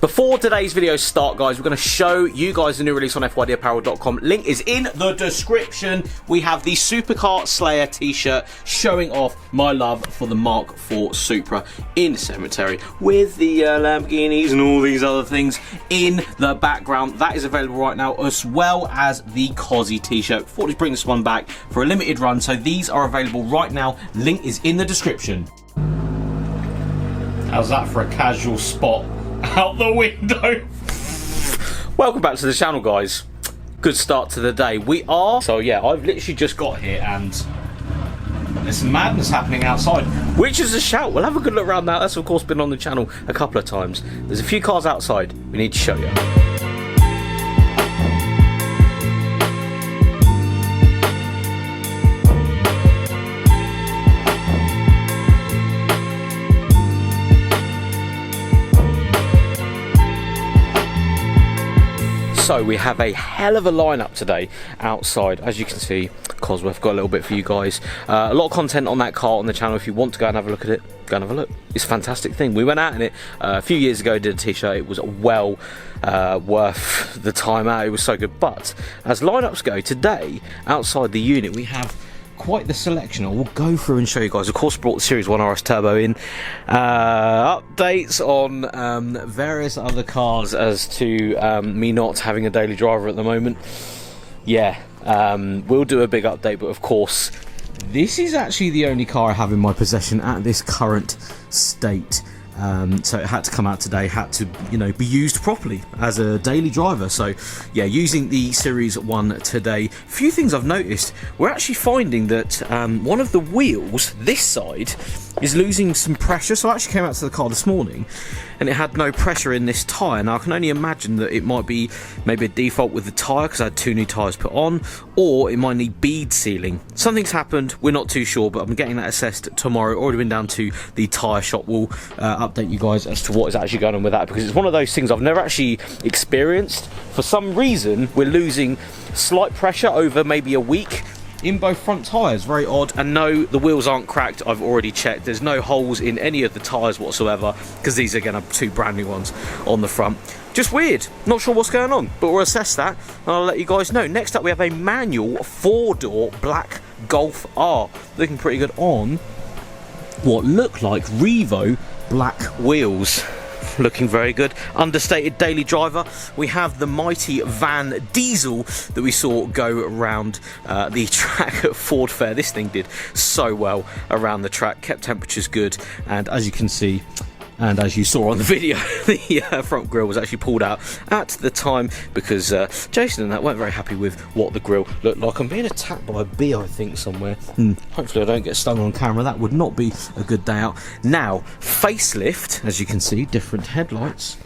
Before today's video start, guys, we're going to show you guys the new release on FYDapparel.com. Link is in the description. We have the Supercar Slayer t-shirt showing off my love for the Mark IV Supra in cemetery with the Lamborghinis and all these other things in the background. That is available right now, as well as the Cozzy t-shirt. Thought to bring this one back for a limited run, so these are available right now. Link is in the description. How's that for a casual spot out the window? Welcome back to the channel, guys. Good start to the day. So yeah, I've literally just got here and there's some madness happening outside, which is a shout. We'll have a good look around that. That's of course been on the channel a couple of times. There's a few cars outside we need to show you. So we have a hell of a lineup today outside, as you can see. Cosworth got a little bit for you guys. A lot of content on that car on the channel. If you want to go and have a look at it, go and have a look. It's a fantastic thing. We went out in it a few years ago, did a t-shirt. It was well worth the time out. It was so good. But as lineups go, today outside the unit we have quite the selection. I will go through and show you guys. Of course, brought the Series 1 RS Turbo in. Updates on various other cars as to me not having a daily driver at the moment. Yeah, we'll do a big update, but of course, this is actually the only car I have in my possession at this current state. So it had to come out today, had to, you know, be used properly as a daily driver. So yeah, using the Series 1 today. A few things I've noticed. We're actually finding that one of the wheels, this side, is losing some pressure. So I actually came out to the car this morning and it had no pressure in this tyre. Now I can only imagine that it might be maybe a default with the tyre because I had 2 new tyres put on, or it might need bead sealing. Something's happened, we're not too sure, but I'm getting that assessed tomorrow. Already been down to the tyre shop. We'll update you guys as to what is actually going on with that, because it's one of those things I've never actually experienced. For some reason we're losing slight pressure over maybe a week in both front tyres. Very odd. And no, the wheels aren't cracked. I've already checked. There's no holes in any of the tyres whatsoever, because these again are 2 brand new ones on the front. Just weird. Not sure what's going on, but we'll assess that and I'll let you guys know. Next up we have a manual 4-door black Golf R, looking pretty good on what look like Revo black wheels. Looking very good. Understated daily driver. We have the mighty Van Diesel that we saw go around the track at Ford Fair. This thing did so well around the track, kept temperatures good, and as you can see, and as you saw on the video, the front grille was actually pulled out at the time because Jason and that weren't very happy with what the grille looked like. I'm being attacked by a bee, I think, somewhere. Hopefully I don't get stung on camera. That would not be a good day out. Now, facelift, as you can see, different headlights.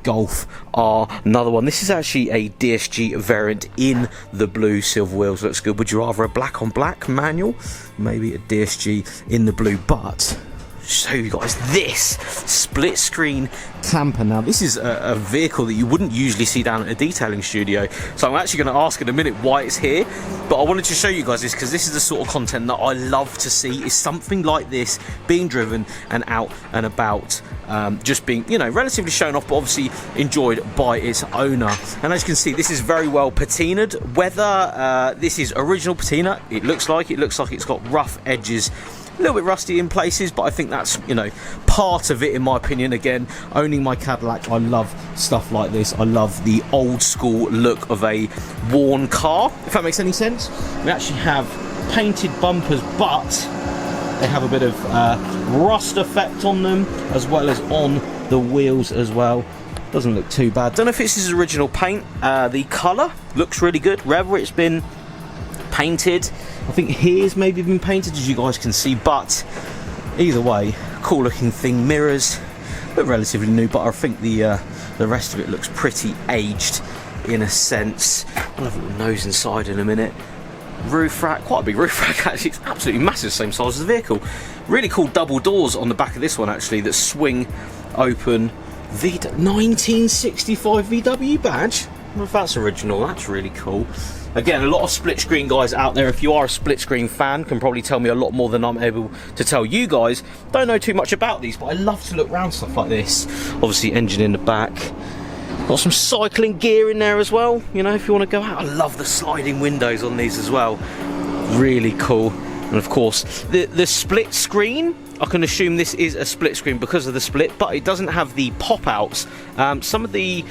Golf R, another one. This is actually a DSG variant in the blue. Silver wheels, looks good. Would you rather a black on black manual? Maybe a DSG in the blue, but show you guys this split screen camper. Now this is a vehicle that you wouldn't usually see down at a detailing studio, so I'm actually going to ask in a minute why it's here, but I wanted to show you guys this because this is the sort of content that I love to see, is something like this being driven and out and about, just being, you know, relatively shown off, but obviously enjoyed by its owner. And as you can see, this is very well patinaed. Whether this is original patina, it looks like it's got rough edges, a little bit rusty in places, but I think that's, you know, part of it in my opinion. Again, owning my Cadillac, I love stuff like this. I love the old school look of a worn car, if that makes any sense. We actually have painted bumpers, but they have a bit of rust effect on them, as well as on the wheels as well. Doesn't look too bad. Don't know if this is original paint. The colour looks really good, wherever it's been painted. I think here's maybe been painted, as you guys can see, but either way, cool looking thing. Mirrors look relatively new, but I think the rest of it looks pretty aged in a sense. I'll have a little nose inside in a minute. Roof rack, quite a big roof rack actually. It's absolutely massive, same size as the vehicle. Really cool double doors on the back of this one actually that swing open. 1965 VW badge. I don't know if that's original. That's really cool. Again, a lot of split screen guys out there, if you are a split screen fan, can probably tell me a lot more than I'm able to tell you guys. Don't know too much about these, but I love to look around stuff like this. Obviously engine in the back, got some cycling gear in there as well, you know, if you want to go out. I love the sliding windows on these as well, really cool. And of course the split screen, I can assume this is a split screen because of the split, but it doesn't have the pop outs. Some of the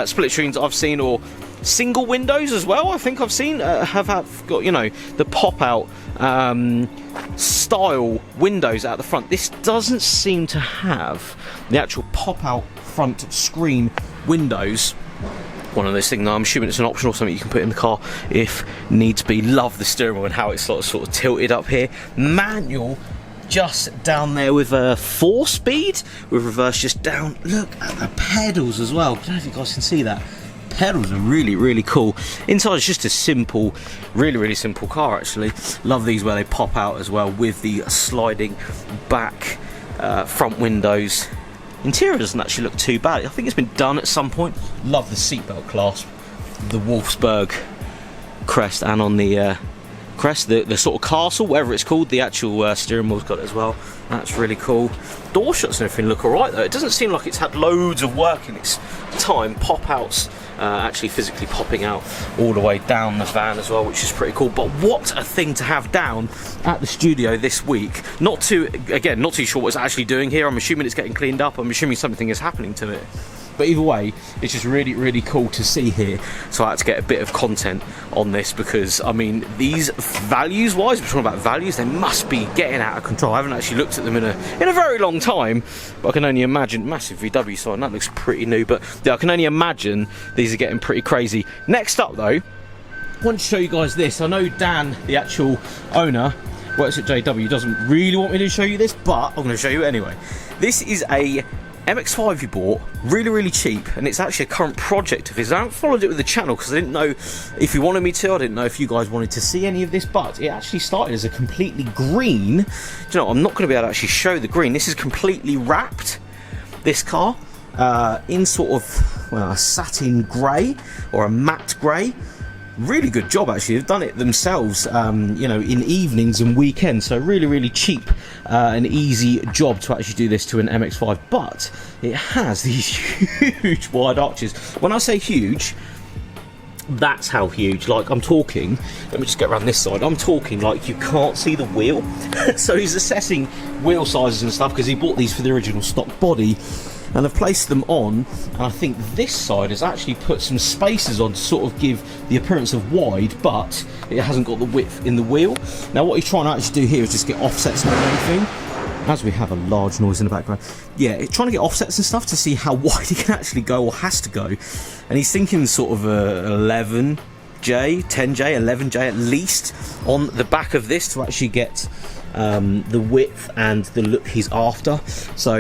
split screens I've seen, or single windows as well, I think I've seen, have got, you know, the pop out style windows out the front. This doesn't seem to have the actual pop out front screen windows. One of those things, I'm assuming it's an option or something you can put in the car if needs be. Love the steering wheel and how it's sort of tilted up here. Manual just down there with a 4-speed with reverse just down. Look at the pedals as well. I don't know if you guys can see that. Pedals are really cool. Inside is just a simple, really simple car actually. Love these where they pop out as well with the sliding back front windows. Interior doesn't actually look too bad. I think it's been done at some point. Love the seatbelt clasp, the Wolfsburg crest, and on the crest, the sort of castle, whatever it's called, the actual steering wheel's got it as well. That's really cool. Door shuts and everything look alright though. It doesn't seem like it's had loads of work in its time. Pop outs actually physically popping out all the way down the van as well, which is pretty cool. But what a thing to have down at the studio this week. Not too sure what it's actually doing here. I'm assuming it's getting cleaned up. I'm assuming something is happening to it. But either way, it's just really cool to see here. So I had to get a bit of content on this because, I mean, these values wise, we're talking about values, they must be getting out of control. I haven't actually looked at them in a very long time, but I can only imagine. Massive VW sign, that looks pretty new, but yeah, I can only imagine these are getting pretty crazy. Next up though, I want to show you guys this. I know Dan, the actual owner, works at JW, doesn't really want me to show you this, but I'm going to show you anyway. This is a MX-5 he bought, really cheap, and it's actually a current project of his. I haven't followed it with the channel because I didn't know if he wanted me to. I didn't know if you guys wanted to see any of this, but it actually started as a completely green. Do you know, I'm not going to be able to actually show the green. This is completely wrapped, this car, in sort of, well, a satin grey or a matte grey. Really good job actually. They've done it themselves, you know, in evenings and weekends, so really cheap and easy job to actually do this to an MX-5. But it has these huge wide arches. When I say huge, that's how huge. Like, I'm talking, let me just get around this side, I'm talking like you can't see the wheel. So he's assessing wheel sizes and stuff because he bought these for the original stock body, and I've placed them on, and I think this side has actually put some spacers on to sort of give the appearance of wide, but it hasn't got the width in the wheel. Now what he's trying to actually do here is just get offsets and everything, as we have a large noise in the background. Yeah, it's trying to get offsets and stuff to see how wide he can actually go, or has to go, and he's thinking sort of a 11J, 10J, 11J at least on the back of this to actually get the width and the look he's after. So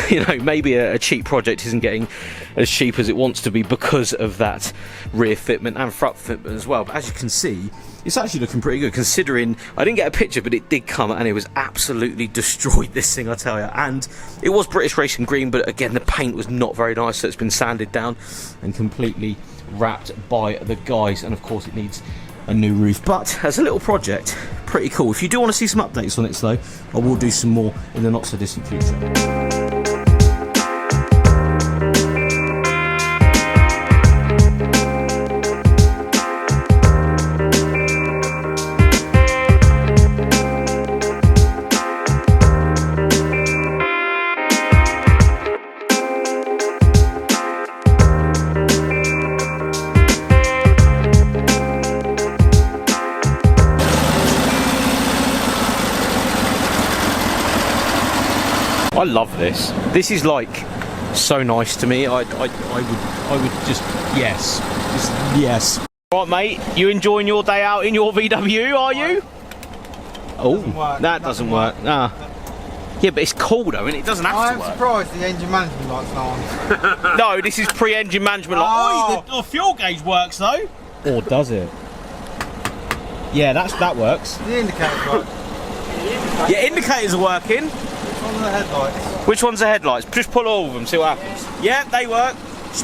you know, maybe a cheap project isn't getting as cheap as it wants to be because of that rear fitment and front fitment as well. But as you can see, it's actually looking pretty good, considering I didn't get a picture, but it did come and it was absolutely destroyed, this thing, I tell you. And it was British Racing Green, but again, the paint was not very nice, so it's been sanded down and completely wrapped by the guys. And of course it needs a new roof, but as a little project, pretty cool. If you do want to see some updates on it though, I will do some more in the not so distant future. I love this. This is like so nice to me. I would just yes. Right, mate, you enjoying your day out in your VW, are you? Oh, that doesn't work. Nah. Yeah, but it's cool though, and it doesn't have to work. I'm surprised the engine management light's not on. No, this is pre-engine management light. Oh, the fuel gauge works though. Or does it? Yeah, that works. The indicator's work. Yeah, indicators are working. Which one's the headlights? Which one's the headlights? Just pull all of them, see what happens. Yeah, they work.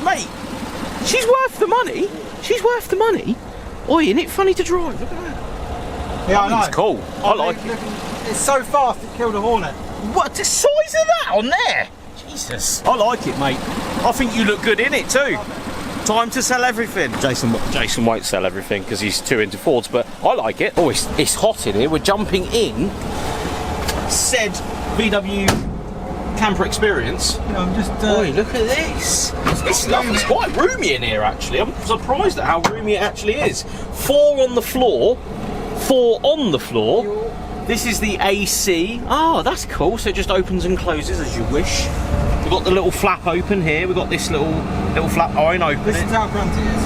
Mate, she's worth the money. She's worth the money. Oi, isn't it funny to drive? Look at that. Yeah, I know. It's cool. I like it. It's so fast it killed a hornet. What, the size of that on there? Jesus. I like it, mate. I think you look good in it too. Time to sell everything. Jason won't sell everything because he's too into Fords, but I like it. Oh, it's hot in here. We're jumping in said VW camper experience. Yeah, I'm just. Oi, look at this. It's lovely. It's quite roomy in here, actually. I'm surprised at how roomy it actually is. 4 on the floor. 4 on the floor. This is the AC. Oh, that's cool. So it just opens and closes as you wish. We've got the little flap open here. We've got this little flap. Oh, I open This it. is how grunt it is.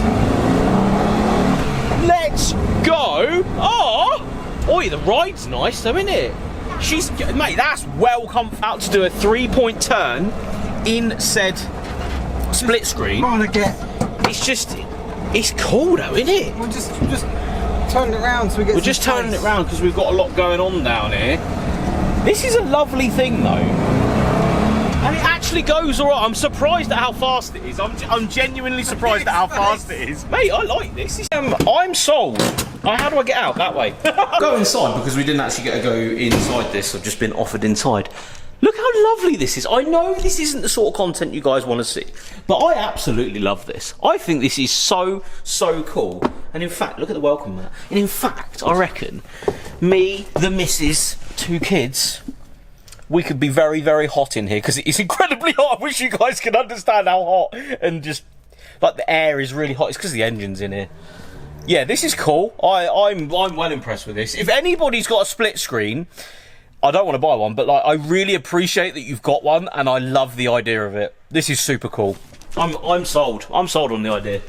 Let's go. Oh, oi, the ride's nice though, isn't it? Mate, that's well comfortable. Out to do a 3-point turn in said split screen. Trying to get. It's cool though, isn't it? We'll just turn it around so we get. We're just turning it round because we've got a lot going on down here. This is a lovely thing though. And it actually goes alright. I'm surprised at how fast it is. I'm genuinely surprised at how fast it is. Mate, I like this. I'm sold. How do I get out? That way. Go inside because we didn't actually get to go inside this. I've just been offered inside. Look how lovely this is. I know this isn't the sort of content you guys want to see, but I absolutely love this. I think this is so cool. And in fact, look at the welcome mat. And in fact, I reckon me, the missus, 2 kids, we could be very hot in here because it's incredibly hot. I wish you guys could understand how hot and just like the air is really hot. It's because the engine's in here. Yeah, this is cool. I'm well impressed with this. If anybody's got a split screen, I don't want to buy one, but like I really appreciate that you've got one, and I love the idea of it. This is super cool. I'm sold. I'm sold on the idea.